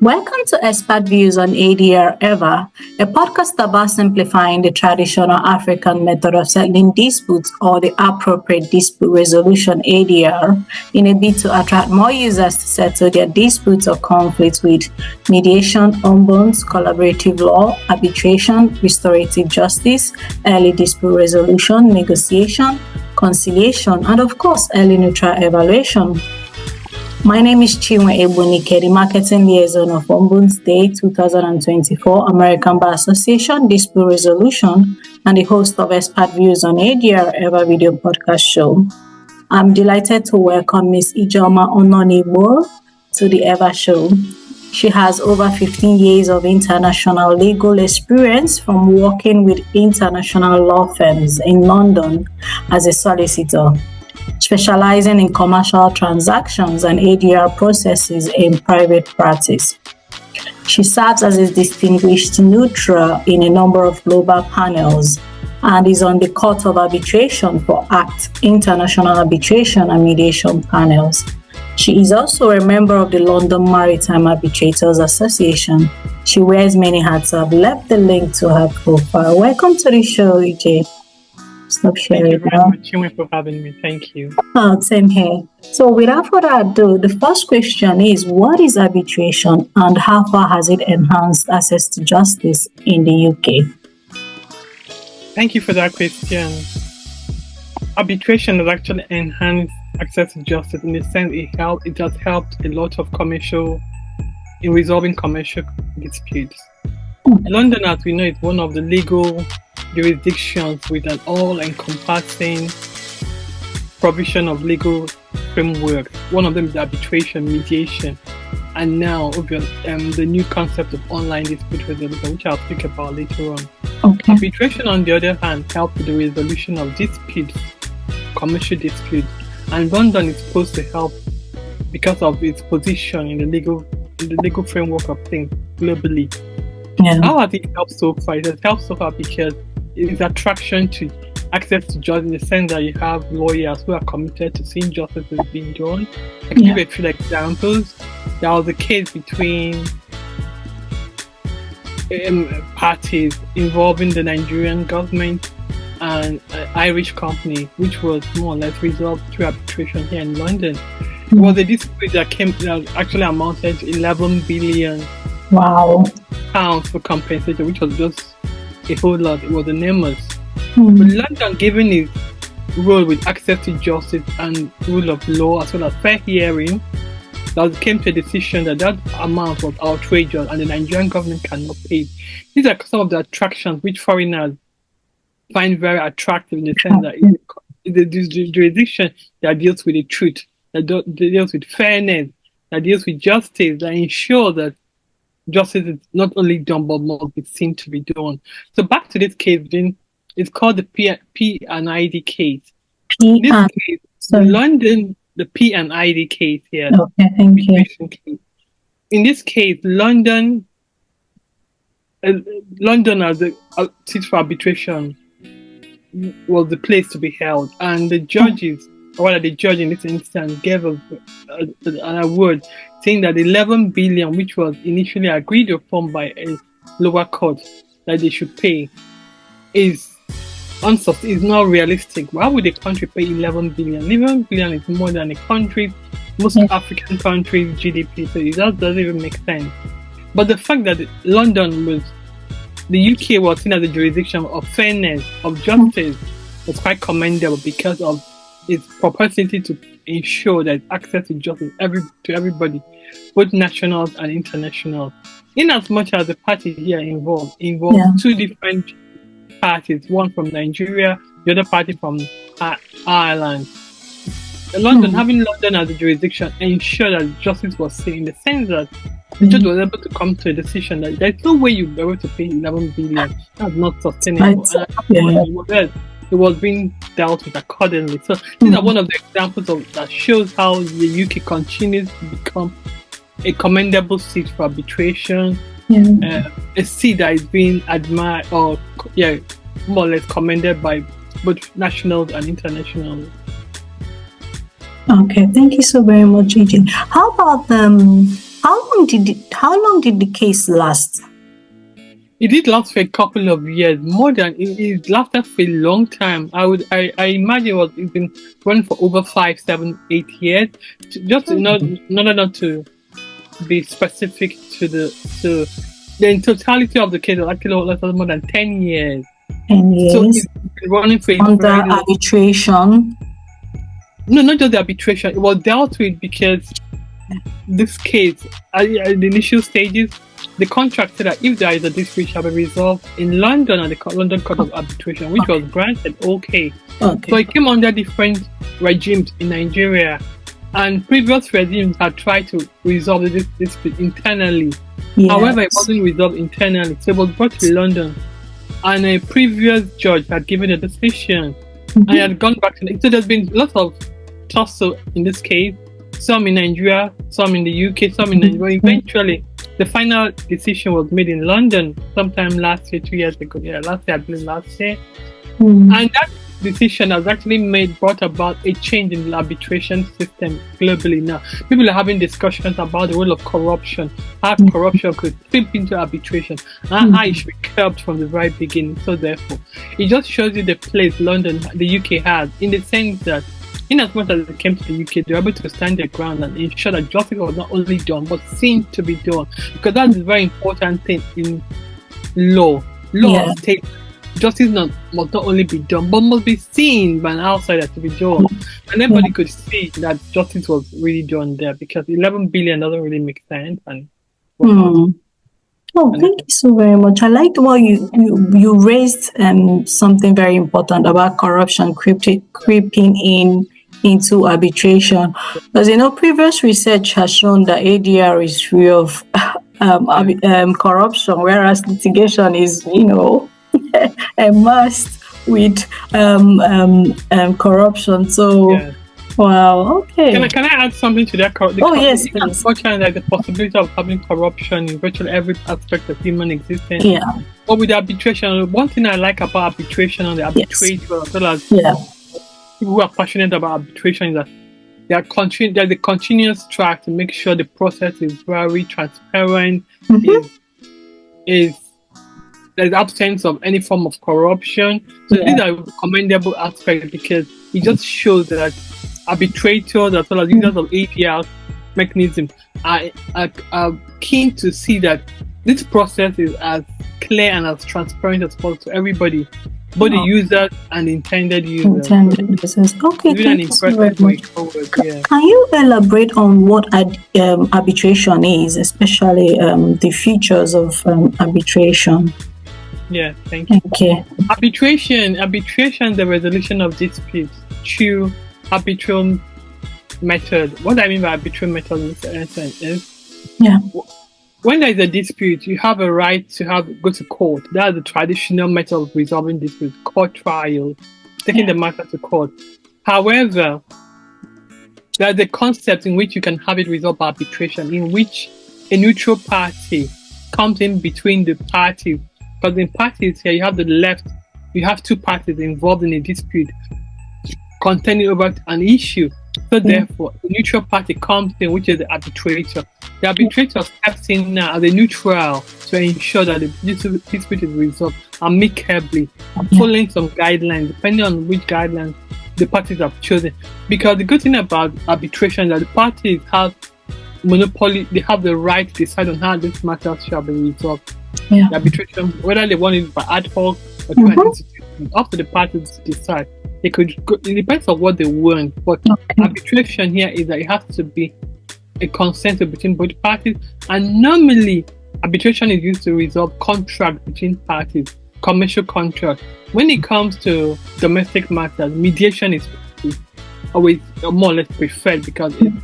Welcome to Expert Views on ADR Ever, a podcast about simplifying the traditional African method of settling disputes or the appropriate dispute resolution ADR in a bid to attract more users to settle their disputes or conflicts with mediation, ombuds, collaborative law, arbitration, restorative justice, early dispute resolution, negotiation, conciliation, and of course, early neutral evaluation. My name is DrChinweEgbunike, the Marketing Liaison of Ombuds Day 2024 American Bar Association Dispute Resolution and the host of Expert Views on ADR Ever video podcast show. I'm delighted to welcome Ms. Ijeoma Ononogbu to the Ever show. She has over 15 years of international legal experience from working with international law firms in London as a solicitor, specialising in commercial transactions and ADR processes in private practice. She serves as a distinguished neutral in a number of global panels and is on the Court of Arbitration for ACT, International Arbitration and Mediation panels. She is also a member of the London Maritime Arbitrators Association. She wears many hats. I've left the link to her profile. Welcome to the show, Ije. Stop sharing. Thank you very much, Chinwe, for having me. Thank you. Oh, same here. So without further ado, the first question is, what is arbitration and how far has it enhanced access to justice in the UK? Thank you for that question. Arbitration has actually enhanced access to justice in the sense it has helped a lot of in resolving commercial disputes. London, as we know, is one of the legal jurisdictions with an all-encompassing provision of legal framework. One of them is arbitration, mediation, and now the new concept of online dispute resolution, which I'll speak about later on. Okay. Arbitration, on the other hand, helps with the resolution of disputes, commercial disputes, and London is supposed to help because of its position in the legal framework of things globally. Yeah. How has it helped so far? It has helped so far because it is attraction to access to justice in the sense that you have lawyers who are committed to seeing justice is being done. I can give a few examples. There was a case between parties involving the Nigerian government and an Irish company, which was more or less resolved through arbitration here in London. It was a dispute that actually amounted to 11 billion pounds for compensation, which was just a whole lot. It was enormous. But London, given its role with access to justice and rule of law as well as fair hearing, that came to a decision that amount was outrageous and the Nigerian government cannot pay. These are some of the attractions which foreigners find very attractive in the sense that the jurisdiction that deals with the truth, that deals with fairness, that deals with justice, that ensures that justice is not only done but must be seen to be done. So back to this case, it's called the P&ID case. London, the P&ID case here. Okay, thank you. In this case, London as a seat for arbitration was the place to be held, and the judge in this instance gave an award saying that 11 billion, which was initially agreed upon by a lower court that they should pay, is not realistic. Why would a country pay 11 billion? 11 billion is more than a country, most African countries' GDP, so that doesn't even make sense. But the fact that the UK was seen as a jurisdiction of fairness, of justice, was quite commendable because of its propensity to ensure that access to justice to everybody, both nationals and internationals. In as much as the parties here involved two different parties, one from Nigeria, the other party from Ireland. Having London as a jurisdiction ensured that justice was seen in the sense that the judge was able to come to a decision that there's no way you'll be able to pay 11 billion. That's not sustainable. It was being dealt with accordingly. So these are one of the examples that shows how the UK continues to become a commendable seat for arbitration, a seat that is being admired or more or less commended by both nationals and internationals. Okay, thank you so very much, Ije. How how long did the case last? It did last for a couple of years, more than it lasted for a long time. I imagine it's been running for over 5, 7, 8 years. Just in order not to be specific to the totality of the case, actually more than 10 years. 10 years. So it's been running for under arbitration. No, not just the arbitration. It was dealt with because this case, at the initial stages, the contract said that if there is a dispute, shall be resolved in London at the London Court of Arbitration, which was granted. Okay. So it came under different regimes in Nigeria, and previous regimes had tried to resolve this dispute internally. Yes. However, it wasn't resolved internally, so it was brought to London, and a previous judge had given a decision, and had gone back to it. So there's been lots of tussle in this case. Some in Nigeria, some in the UK, some in Nigeria. Eventually, the final decision was made in London sometime last year, 2 years ago. Yeah, last year, I believe last year. And that decision has actually brought about a change in the arbitration system globally now. People are having discussions about the role of corruption, how corruption could slip into arbitration, and how it should be curbed from the very beginning. So therefore, it just shows you the place London, the UK has, in the sense that in as much as it came to the UK, they were able to stand their ground and ensure that justice was not only done, but seen to be done. Because that's a very important thing in law. Law states justice must not only be done, but must be seen by an outsider to be done. And everybody could see that justice was really done there, because 11 billion doesn't really make sense. And thank you so very much. I liked what you raised something very important about corruption creeping into arbitration, because previous research has shown that ADR is free of corruption, whereas litigation is a must with corruption. So wow, okay. Can I add something to that? Yes, please. Unfortunately, the possibility of having corruption in virtually every aspect of human existence. Yeah. But with arbitration, one thing I like about arbitration and the arbitrator, as well as people who are passionate about arbitration, is that there's a continuous track to make sure the process is very transparent, is there's absence of any form of corruption. So these are commendable aspects, because it just shows that arbitrators as well as users of ADR mechanism are keen to see that this process is as clear and as transparent as possible to everybody, both the users and the intended users. Okay, it's really an impressive way forward. Can you elaborate on what arbitration is, especially the features of arbitration? Yeah, thank you. Okay. Arbitration, the resolution of disputes through arbitral method. What I mean by arbitral method in this instance is, when there is a dispute, you have a right to go to court. That's the traditional method of resolving disputes, court trial, taking the matter to court. However, there's a concept in which you can have it resolved by arbitration, in which a neutral party comes in between the parties. Because in parties here, you have two parties involved in a dispute contending over an issue. So therefore, the neutral party comes in, which is the arbitrator. The arbitrator steps in now as a neutral to ensure that the dispute is resolved amicably, following some guidelines, depending on which guidelines the parties have chosen. Because the good thing about arbitration is that the parties have monopoly, they have the right to decide on how this matter shall be resolved. The arbitration, whether they want it by ad hoc or through an institution, up to the parties to decide. It depends on what they want, but arbitration here is that it has to be a consensus between both parties, and normally arbitration is used to resolve contracts between parties, commercial contracts. When it comes to domestic matters, mediation is always more or less preferred, because it's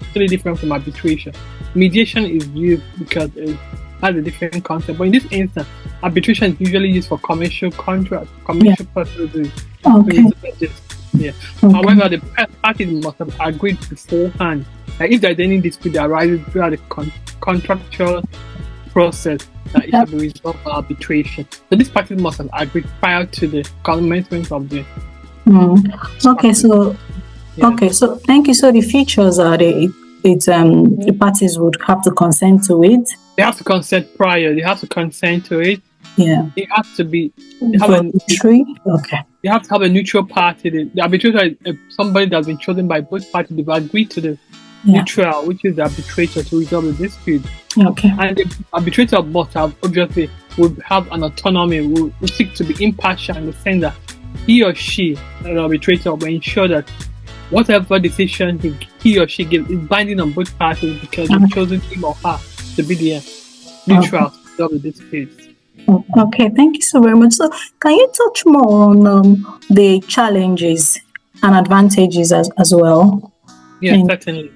totally different from arbitration. Mediation is used because it has a different concept, but in this instance, arbitration is usually used for commercial contracts, commercial purposes. However, the parties must have agreed beforehand. Like if there's any dispute that arises throughout the contractual process, that it should be resolved by arbitration. So these parties must have agreed prior to the commencement of the. So thank you. So the features are the parties would have to consent to it. They have to consent prior. They have to consent to it. Yeah. It has to be. Okay. You have to have a neutral party. The arbitrator is somebody that's been chosen by both parties. They've agreed to the neutral, which is the arbitrator, to resolve the dispute. Okay. And the arbitrator must have, obviously, would have an autonomy, will seek to be impartial in the sense that he or she, an arbitrator, will ensure that whatever decision he or she gives is binding on both parties because they've chosen him or her to be the neutral to resolve the disputes. Okay, thank you so very much. So, can you touch more on the challenges and advantages as well? Yeah, certainly.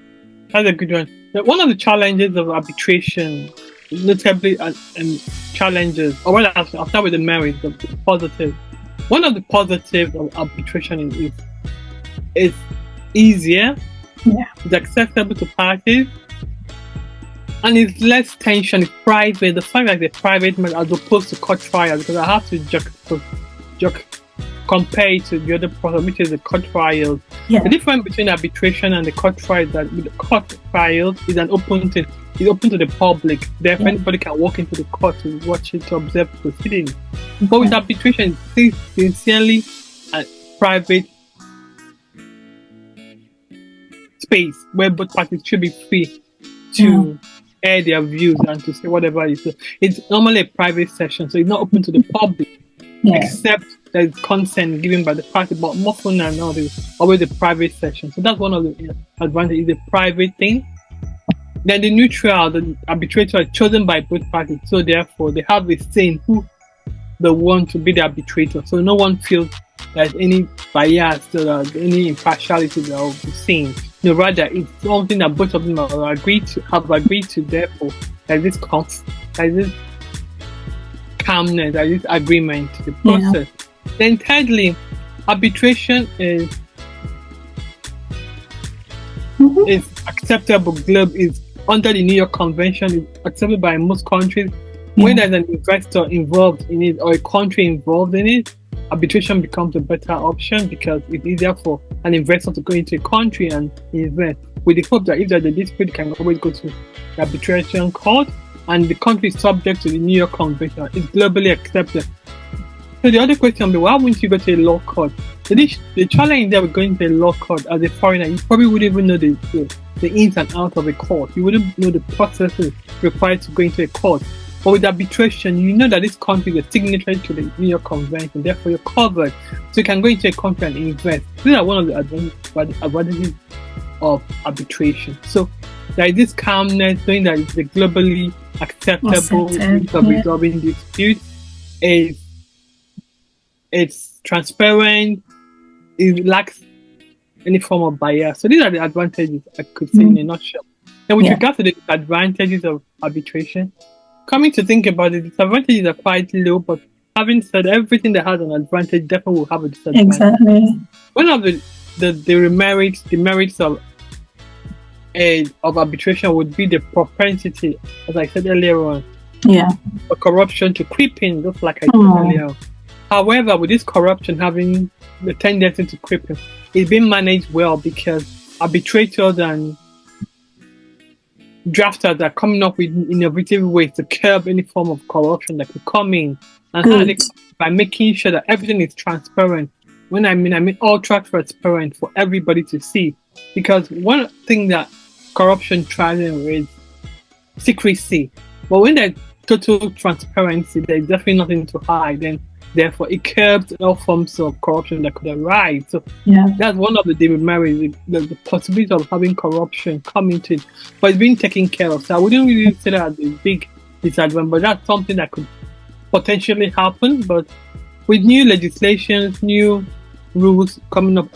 That's a good one. One of the challenges of arbitration, notably challenges, or well, I'll start with the merits, the positive. One of the positives of arbitration is it's easier, it's accessible to parties, and it's less tension, it's private. The fact that it's private as opposed to court trials, because I have to compare it to the other process, which is the court trials. Yeah. The difference between arbitration and the court trials is that with the court trials is open to the public. Therefore, anybody can walk into the court to watch it, to observe the proceedings. But with arbitration, it's sincerely a private space where both parties should be free to air their views and to say whatever it is. It's normally a private session, so it's not open to the public, except there's consent given by the party. But more often than not, it's always a private session. So that's one of the advantages, the private thing. Then the neutral, the arbitrator is chosen by both parties, so therefore they have a say in who they want to be the arbitrator. So no one feels there's any bias or any impartiality that will be seen. No, rather it's something that both of them have agreed to. Therefore, there's this calmness, there's this agreement to the process. Then thirdly, arbitration is acceptable. Is under the New York Convention, is accepted by most countries. When there's an investor involved in it or a country involved in it, arbitration becomes a better option because it's easier for an investor to go into a country and invest, with the hope that if there's a dispute, can always go to the arbitration court, and the country is subject to the New York Convention. It's globally accepted. So the other question will be, why wouldn't you go to a law court? The challenge there with going to a law court as a foreigner, you probably wouldn't even know the ins and outs of a court. You wouldn't know the processes required to go into a court. But with arbitration, you know that this country is a signatory to the New York Convention, therefore you're covered. So you can go into a country and invest. These are one of the advantages of arbitration. So there is this calmness, knowing that it's a globally acceptable means of resolving dispute. It's transparent, it lacks any form of bias. So these are the advantages I could say in a nutshell. And with regard to the advantages of arbitration, coming to think about it, the disadvantages are quite low, but having said everything that has an advantage definitely will have a disadvantage. Exactly. One of the merits of arbitration would be the propensity, as I said earlier on, for corruption to creep in, just like I said earlier on. However, with this corruption having the tendency to creep in, it's being managed well because arbitrators and drafters are coming up with innovative ways to curb any form of corruption that could come in, and by making sure that everything is transparent. When I mean ultra transparent for everybody to see, because one thing that corruption tries is secrecy, but when there's total transparency, there's definitely nothing to hide, and therefore it curbs all forms of corruption that could arise. So that's one of the demerits, the possibility of having corruption come into it, but it's being taken care of. So I wouldn't really say that as a big disadvantage, but that's something that could potentially happen. But with new legislations, new rules coming up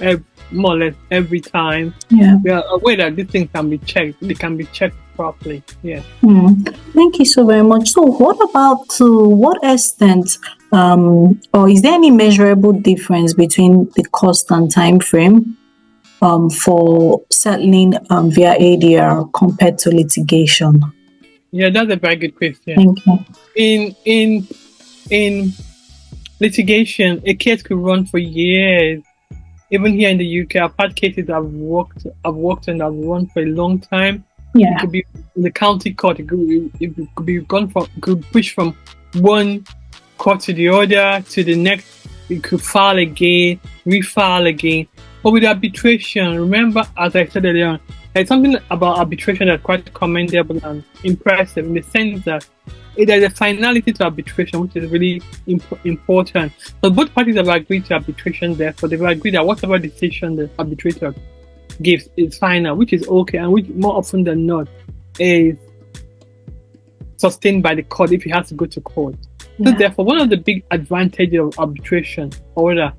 more or less every time, we are aware that these things can be checked. They can be checked properly. Thank you so very much. So what about to what extent or is there any measurable difference between the cost and time frame for settling via ADR compared to litigation? Yeah, that's a very good question. Thank you. In litigation, a case could run for years. Even here in the UK, I've had cases I've worked and I've run for a long time. Yeah. It could be in the county court. It could be pushed from one court to the other to the next. It could file again, refile again. But with arbitration, remember, as I said earlier on, there's something about arbitration that's quite commendable and impressive in the sense that there's a finality to arbitration, which is really important. So both parties have agreed to arbitration, therefore they've agreed that whatever decision the arbitrator gives is final, which is okay, and which more often than not is sustained by the court if it has to go to court. So therefore, one of the big advantages of arbitration, or the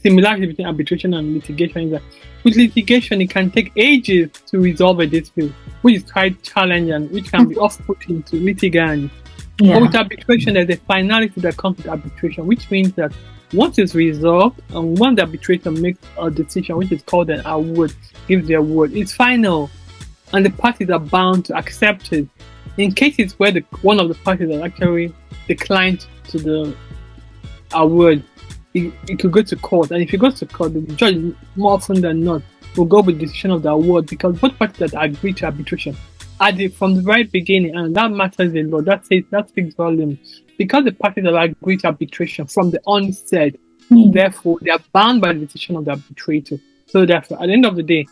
similarity between arbitration and litigation, is that with litigation it can take ages to resolve a dispute, which is quite challenging, which can be off-putting to litigants. But with arbitration, there's a finality that comes with arbitration, which means that once it's resolved, and once the arbitrator makes a decision, which is called an award, gives the award, it's final, and the parties are bound to accept it. In cases where one of the parties has actually declined to the award, it could go to court, and if it goes to court, the judge more often than not will go with the decision of the award, because both parties that agree to arbitration from the very beginning, and that matters a lot. That speaks volumes, because the parties have agreed to arbitration from the onset. Therefore, they are bound by the decision of the arbitrator. So therefore, at the end of the day,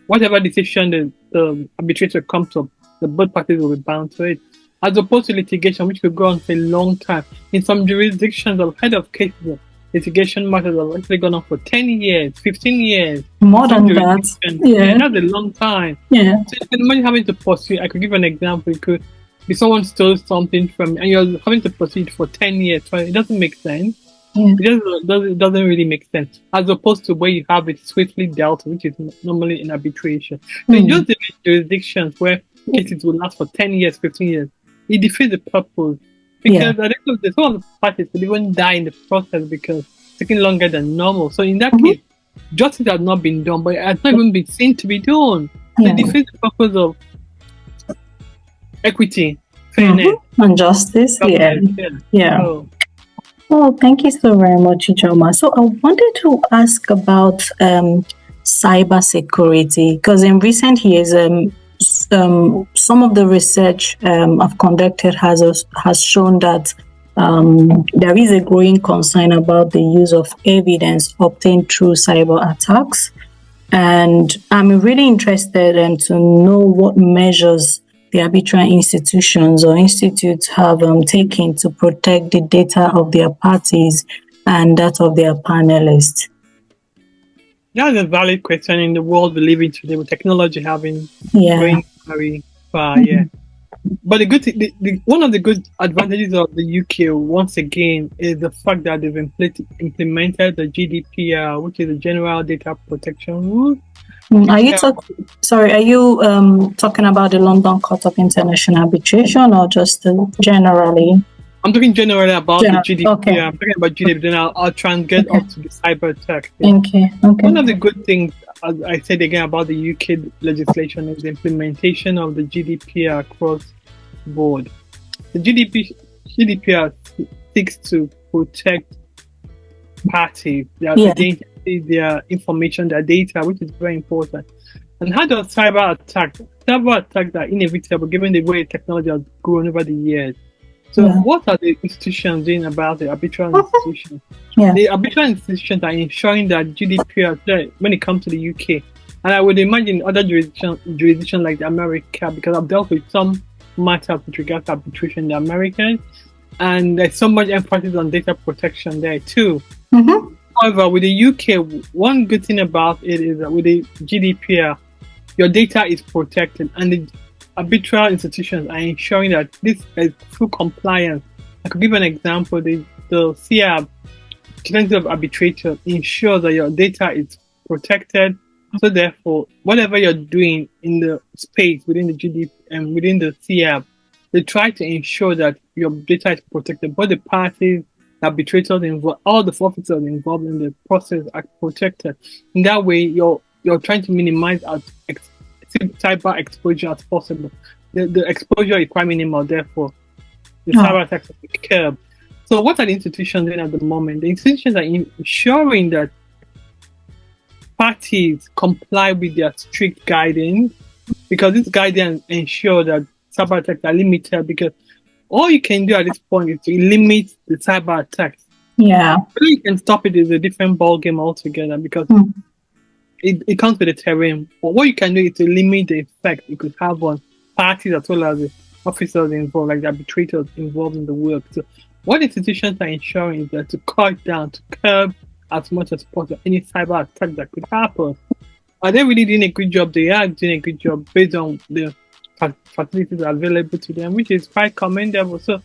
whatever decision the arbitrator comes up, the both parties will be bound to it. As opposed to litigation, which could go on for a long time. In some jurisdictions, I've heard of cases of litigation matters have actually gone on for 10 years, 15 years. More than that. Yeah, that's a long time. Yeah. So you can imagine having to pursue. I could give an example. It could be someone stole something from you, and you're having to pursue it for 10 years. So it doesn't make sense. It doesn't really make sense. As opposed to where you have it swiftly dealt, which is normally in arbitration. So in just the jurisdictions where cases will last for 10 years, 15 years, it defeats the purpose. Because at the end of the day, some of the parties could even die in the process because it's taking longer than normal. So in that case, justice has not been done, but it has not even been seen to be done. So it defeats the purpose of equity, fairness, and justice. So, oh, thank you so very much, Ijeoma. So I wanted to ask about cyber security, because in recent years, some of the research I've conducted has shown that there is a growing concern about the use of evidence obtained through cyber attacks, and I'm really interested to know what measures the arbitral institutions or institutes have taken to protect the data of their parties and that of their panelists. That's a valid question in the world we live in today, with technology having going very far. But the good thing, one of the good advantages of the UK, once again, is the fact that they've implemented the GDPR, which is the General Data Protection Rule. Are you talking about the London Court of International Arbitration, or just generally? I'm talking generally about the GDPR. Okay. I'm talking about GDPR, then I'll try and get up to the cyber attack. Okay. One of the good things, as I said again, about the UK legislation is the implementation of the GDPR across board. The GDPR seeks to protect parties, their identity, their information, their data, which is very important. And how does cyber attacks are inevitable given the way technology has grown over the years? So what are the institutions doing about the arbitral institutions? The arbitral institutions are ensuring that GDPR, when it comes to the UK, and I would imagine other jurisdictions like the America, because I've dealt with some matters with regards to arbitration in the Americas, and there's so much emphasis on data protection there too. However, with the UK, one good thing about it is that with the GDPR, your data is protected, and the arbitral institutions are ensuring that this is through compliance. I could give an example. The CIArb, Council of Arbitrators, ensures that your data is protected. So therefore, whatever you're doing in the space within the GDP and within the CIArb, they try to ensure that your data is protected. Both the parties, the arbitrators involved, all the officers involved in the process are protected. In that way, you're trying to minimize cyber exposure as possible. The exposure is quite minimal, therefore the cyber attacks will be curbed. So what are the institutions doing at the moment? The institutions are ensuring that parties comply with their strict guidance, because this guidance ensure that cyber attacks are limited, because all you can do at this point is to limit the cyber attacks. Yeah. Whether you can stop it is a different ballgame altogether, because it comes with the terrain. But what you can do is to limit the effect it could have on parties as well as the officers involved, like the arbitrators involved in the work. So what institutions are ensuring is that to cut down, to curb as much as possible any cyber attack that could happen. Are they really doing a good job? They are doing a good job based on the facilities available to them, which is quite commendable. So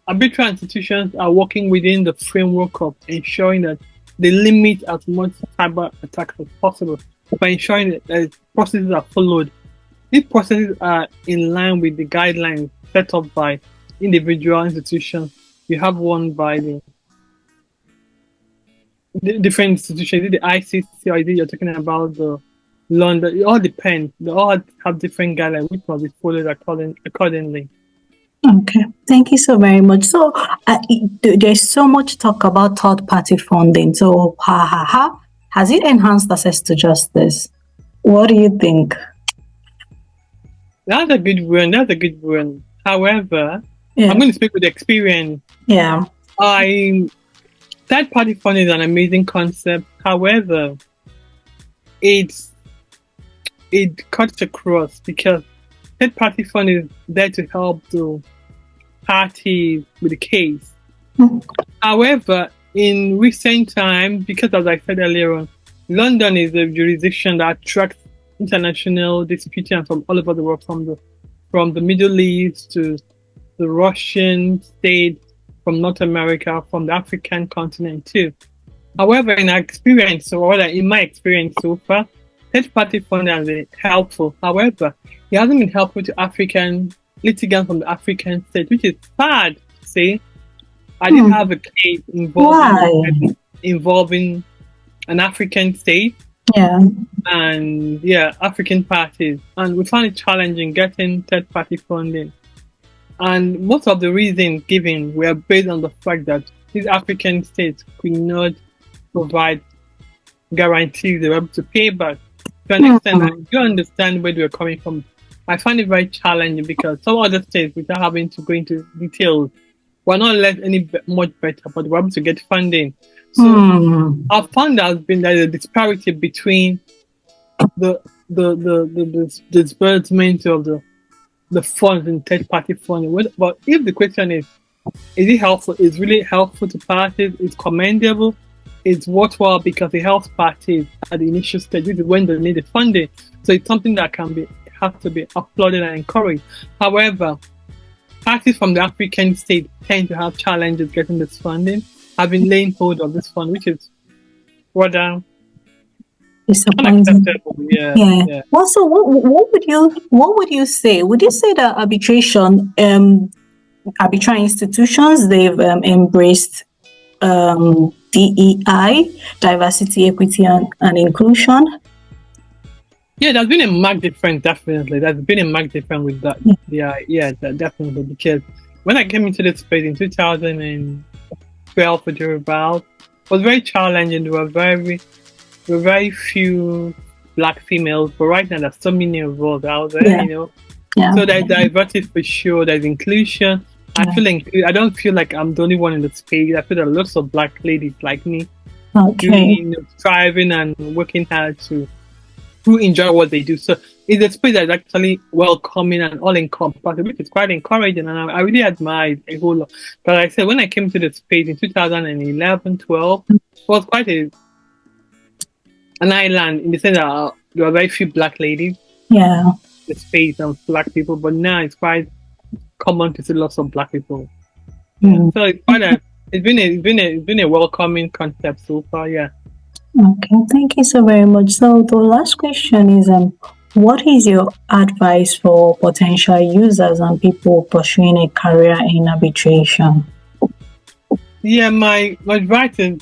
arbitral institutions are working within the framework of ensuring that they limit as much cyber attacks as possible by ensuring that processes are followed. These processes are in line with the guidelines set up by individual institutions. You have one by the different institutions, the ICC, or you're talking about the London. It all depends. They all have different guidelines which must be followed accordingly. Okay, thank you so very much. So there's so much talk about third-party funding. So has it enhanced access to justice? What do you think? That's a good one. However, I'm going to speak with experience. Yeah. Third-party funding is an amazing concept. However, it cuts across, because third-party funding is there to help the parties with the case. However, in recent times, because as I said earlier on, London is a jurisdiction that attracts international disputants from all over the world, from the Middle East to the Russian state, from North America, from the African continent too. However, in my experience so far, third-party funding has been helpful. However, it hasn't been helpful to African litigants from the African state, which is sad to say. I did have a case involving an African state. And African parties, and we found it challenging getting third-party funding. And most of the reasons given were based on the fact that these African states could not provide guarantees they were able to pay back. To an extent, I do understand where they were coming from. I find it very challenging because some other states, without having to go into details, were not left much better, but were able to get funding. So I found there's a disparity between the disbursement of the funds in third-party funding. But if the question is it helpful? It's really helpful to parties. It's commendable. It's worthwhile because it helps parties at the initial stage, which is when they need the funding. So it's something that has to be applauded and encouraged. However, parties from the African state tend to have challenges getting this funding. I've been laying hold of this fund, which is rather unacceptable. Yeah. Also, what would you say? Would you say that arbitral institutions, they've embraced DEI, diversity, equity, and inclusion? Yeah, there's been a marked difference, definitely. There's been a marked difference with that. Yeah, definitely. Because when I came into this space in 2012 for thereabout, it was very challenging. There were very few black females, but right now there's so many roles out there, So there's diversity for sure, there's inclusion. I don't feel like I'm the only one in the space. I feel there are lots of black ladies like me striving and working hard who enjoy what they do. So it's a space that's actually welcoming and all-encompassing, which is quite encouraging, and I really admire it a whole lot. But like I said, when I came to the space in 2011-12, it was quite an island in the sense that there were very few black ladies. Yeah. The space of black people, but now it's quite common to see lots of black people. So it's been a welcoming concept so far. Okay, thank you so very much. So the last question is, what is your advice for potential users and people pursuing a career in arbitration? Yeah, my advice is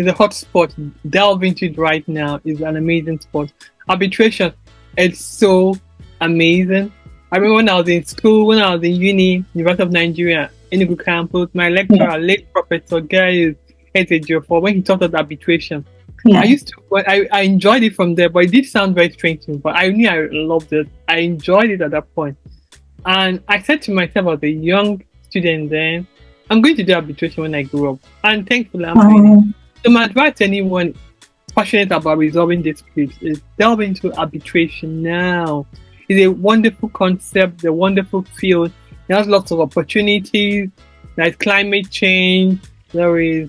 a hot spot. Delve into it right now. Is an amazing sport. Arbitration, it's so amazing. I remember when I was in school, when I was in University of Nigeria, Enugu campus, my lecturer, late Professor Guy Ejiofor, when he taught us arbitration, Yeah. I enjoyed it from there, but it did sound very strange to me. But I knew I loved it. I enjoyed it at that point. And I said to myself as a young student then, I'm going to do arbitration when I grow up. And thankfully, I'm doing it. So my advice to anyone passionate about resolving disputes is delve into arbitration now. It's a wonderful concept, a wonderful field. It has lots of opportunities. There's climate change. There is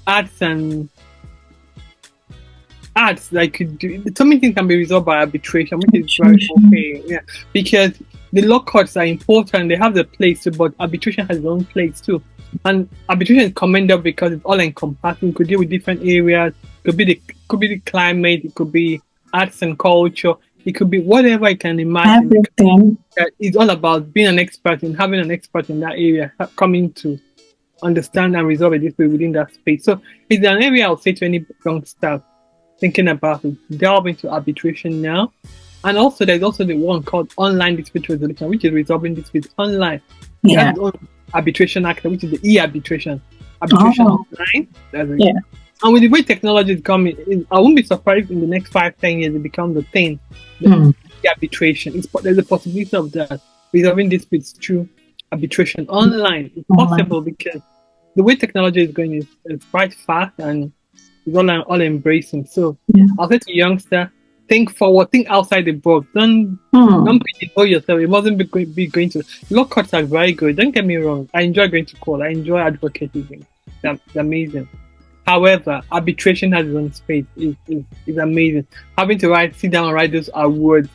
arts that could do. So many things can be resolved by arbitration, which is very okay. Yeah, because the law courts are important. They have the place, but arbitration has its own place too. And arbitration is commendable because it's all encompassing. It could deal with different areas. It could be the climate. It could be arts and culture. It could be whatever I can imagine. Everything. It's all about being an expert and having an expert in that area, coming to understand and resolve a dispute within that space. So it's an area I'll say to any young staff thinking about it, delve into arbitration now. And also there's also the one called online dispute resolution, which is resolving disputes online. Yeah. Arbitration act, which is the e-arbitration. Arbitration online. Yeah. And with the way technology is coming, I won't be surprised in the next 5-10 years it becomes the thing. The arbitration. There's a possibility of that. Resolving disputes through arbitration online. It's possible because the way technology is going is quite fast and it's all embracing. So I'll say to youngsters, think forward, think outside the box. Don't pigeonhole yourself. It wasn't be going to. Law courts are very good. Don't get me wrong. I enjoy going to court. I enjoy advocating. It's amazing. However, arbitration has its own space. It's amazing. Having to sit down and write those awards.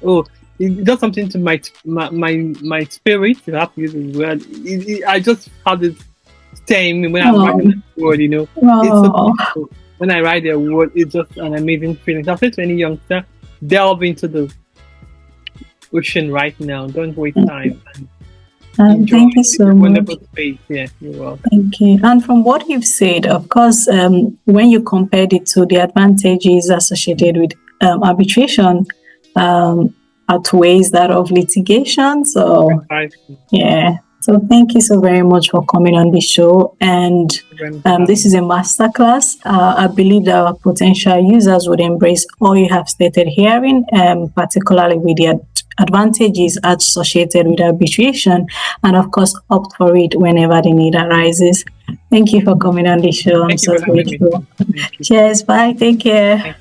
It does something to my spirit. I have to use the word. I just have this stain when I'm writing the word. It's so beautiful. When I write the award, it's just an amazing feeling. So I say to any youngster, delve into the ocean right now. Don't waste time. Thank you so much. Wonderful space. Yeah, you're welcome. Thank you. And from what you've said, of course, when you compared it to the advantages associated with arbitration, outweighs that of litigation. So, yeah. So thank you so very much for coming on the show. And this is a masterclass. I believe that our potential users would embrace all you have stated herein, particularly with the advantages associated with arbitration, and of course opt for it whenever the need arises. Thank you for coming on the show. I'm so grateful. Cheers. Bye. Take care.